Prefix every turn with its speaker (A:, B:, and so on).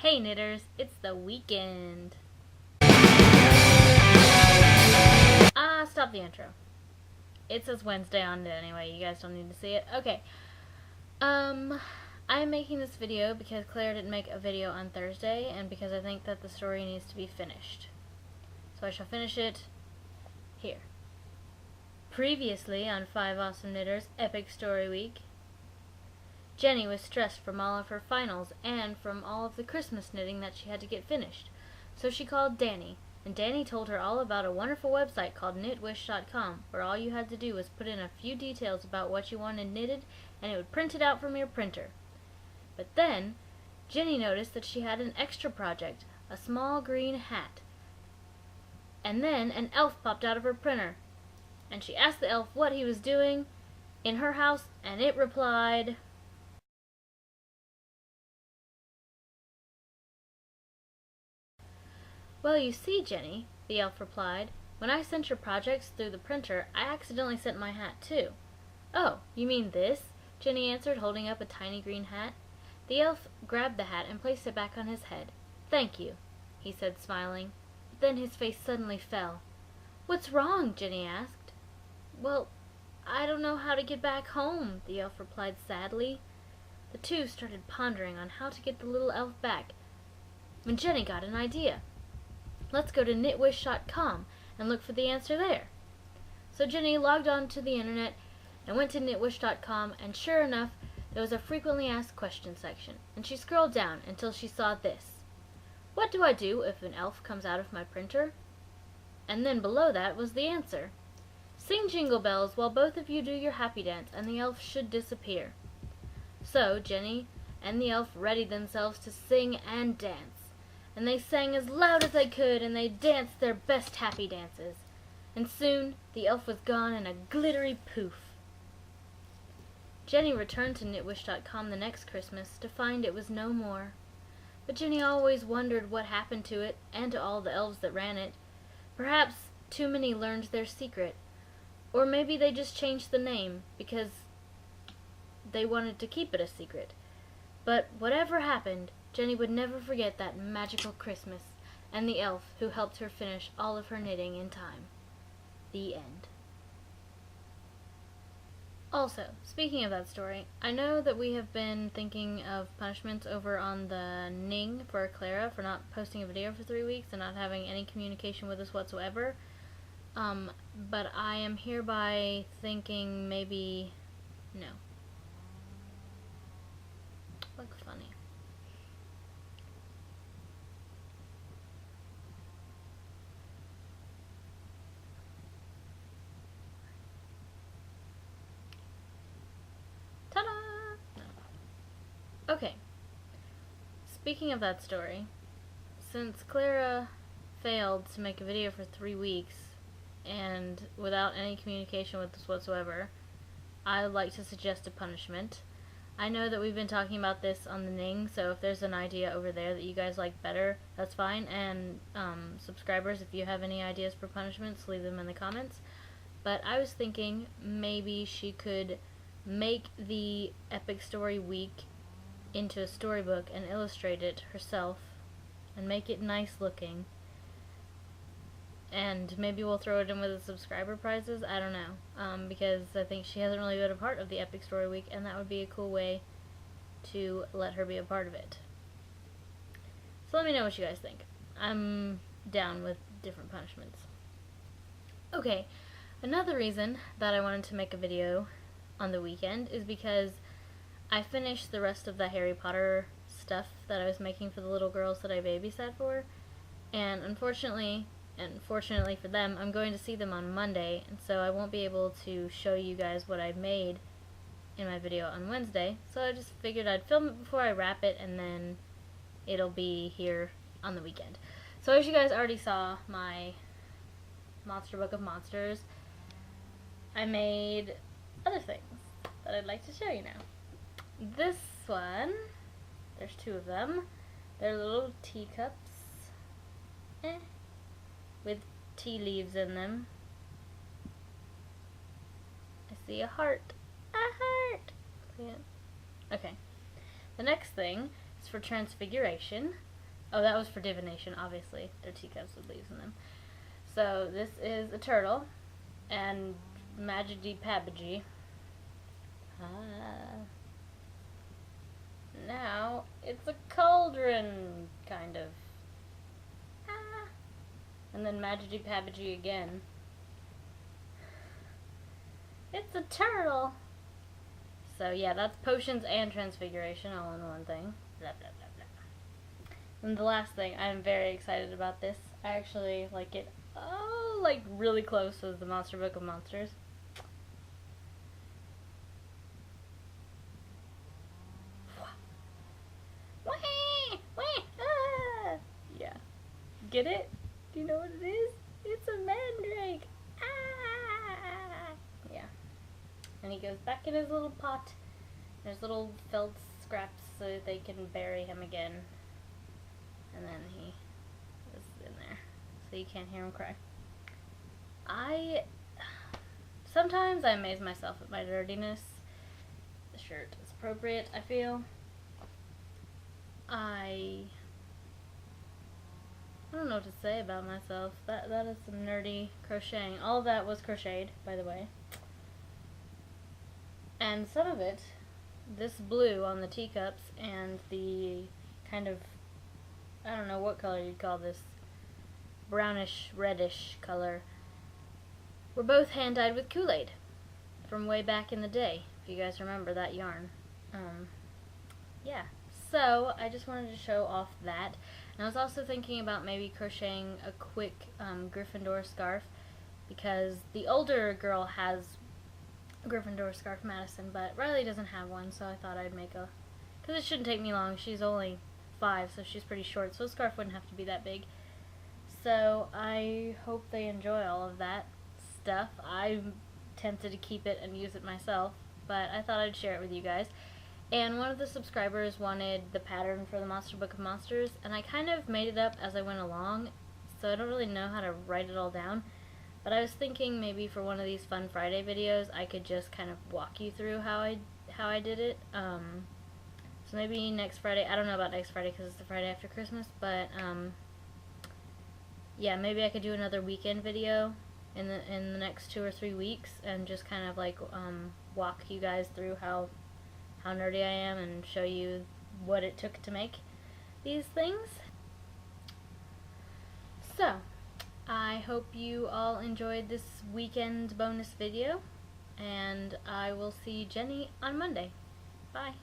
A: Hey knitters, it's the weekend. Stop the intro. It says Wednesday on it anyway, you guys don't need to see it. Okay. I'm making this video because Claire didn't make a video on Thursday and because I think that the story needs to be finished. So I shall finish it here. Previously on Five Awesome Knitters Epic Story Week, Jenny was stressed from all of her finals and from all of the Christmas knitting that she had to get finished. So she called Danny, and Danny told her all about a wonderful website called knitwish.com, where all you had to do was put in a few details about what you wanted knitted, and it would print it out from your printer. But then, Jenny noticed that she had an extra project, a small green hat. And then an elf popped out of her printer, and she asked the elf what he was doing in her house, and it replied, "Well, you see, Jenny," the elf replied, "when I sent your projects through the printer, I accidentally sent my hat too." "Oh, you mean this?" Jenny answered, holding up a tiny green hat. The elf grabbed the hat and placed it back on his head. "Thank you," he said, smiling. But then his face suddenly fell. "What's wrong?" Jenny asked. "Well, I don't know how to get back home," the elf replied sadly. The two started pondering on how to get the little elf back, when Jenny got an idea. "Let's go to knitwish.com and look for the answer there." So Jenny logged on to the internet and went to knitwish.com, and sure enough, there was a frequently asked questions section, and she scrolled down until she saw this: "What do I do if an elf comes out of my printer?" And then below that was the answer: "Sing jingle bells while both of you do your happy dance, and the elf should disappear." So Jenny and the elf readied themselves to sing and dance. And they sang as loud as they could, and they danced their best happy dances. And soon the elf was gone in a glittery poof. Jenny returned to knitwish.com the next Christmas to find it was no more. But Jenny always wondered what happened to it and to all the elves that ran it. Perhaps too many learned their secret, or maybe they just changed the name because they wanted to keep it a secret. But whatever happened, Jenny would never forget that magical Christmas and the elf who helped her finish all of her knitting in time. The end. Also, speaking of that story, I know that we have been thinking of punishments over on the Ning for Clara for not posting a video for 3 weeks and not having any communication with us whatsoever. But I am hereby thinking maybe no. Looks funny. Ta-da! No. Okay. Speaking of that story, since Clara failed to make a video for 3 weeks and without any communication with us whatsoever, I would like to suggest a punishment. I know that we've been talking about this on the Ning, so if there's an idea over there that you guys like better, that's fine. And subscribers, if you have any ideas for punishments, leave them in the comments. But I was thinking maybe she could make the Epic Story Week into a storybook and illustrate it herself and make it nice looking. And maybe we'll throw it in with the subscriber prizes, I don't know, because I think she hasn't really been a part of the Epic Story Week, and that would be a cool way to let her be a part of it. So let me know what you guys think. I'm down with different punishments. Okay, another reason that I wanted to make a video on the weekend is because I finished the rest of the Harry Potter stuff that I was making for the little girls that I babysat for, and unfortunately, and fortunately for them, I'm going to see them on Monday, and so I won't be able to show you guys what I made in my video on Wednesday, so I just figured I'd film it before I wrap it, and then it'll be here on the weekend. So as you guys already saw my Monster Book of Monsters, I made other things that I'd like to show you now. This one, there's 2 of them. They're little teacups. With tea leaves in them. I see a heart. A heart! Yeah. Okay. The next thing is for Transfiguration. Oh, that was for divination, obviously. They're teacups with leaves in them. So this is a turtle, and Magity Pabagy. Now it's a cauldron, kind of. And then Magity Pabagy again. It's a turtle! So yeah, that's potions and transfiguration all in one thing. Blah, blah, blah, blah. And the last thing, I'm very excited about this. I actually like it, like really close to the Monster Book of Monsters. Yeah. Get it? Do you know what it is? It's a mandrake! Ah! Yeah. And he goes back in his little pot. There's little felt scraps so that they can bury him again. And then he is in there, so you can't hear him cry. Sometimes I amaze myself at my nerdiness. The shirt is appropriate, I feel. I don't know what to say about myself. That is some nerdy crocheting. All of that was crocheted, by the way. And some of it, this blue on the teacups and the kind of, I don't know what color you'd call this, brownish, reddish color, were both hand-dyed with Kool-Aid from way back in the day, if you guys remember that yarn. Yeah. So, I just wanted to show off that. And I was also thinking about maybe crocheting a quick Gryffindor scarf, because the older girl has a Gryffindor scarf, Madison, but Riley doesn't have one, so I thought I'd make a, because it shouldn't take me long. She's only 5, so she's pretty short, so a scarf wouldn't have to be that big. So I hope they enjoy all of that stuff. I'm tempted to keep it and use it myself, but I thought I'd share it with you guys. And one of the subscribers wanted the pattern for the Monster Book of Monsters, and I kind of made it up as I went along, so I don't really know how to write it all down. But I was thinking maybe for one of these Fun Friday videos, I could just kind of walk you through how I did it. So maybe next Friday, I don't know about next Friday because it's the Friday after Christmas, but yeah, maybe I could do another weekend video in the next 2 or 3 weeks, and just kind of like walk you guys through how nerdy I am and show you what it took to make these things. So, I hope you all enjoyed this weekend bonus video, and I will see Jenny on Monday. Bye.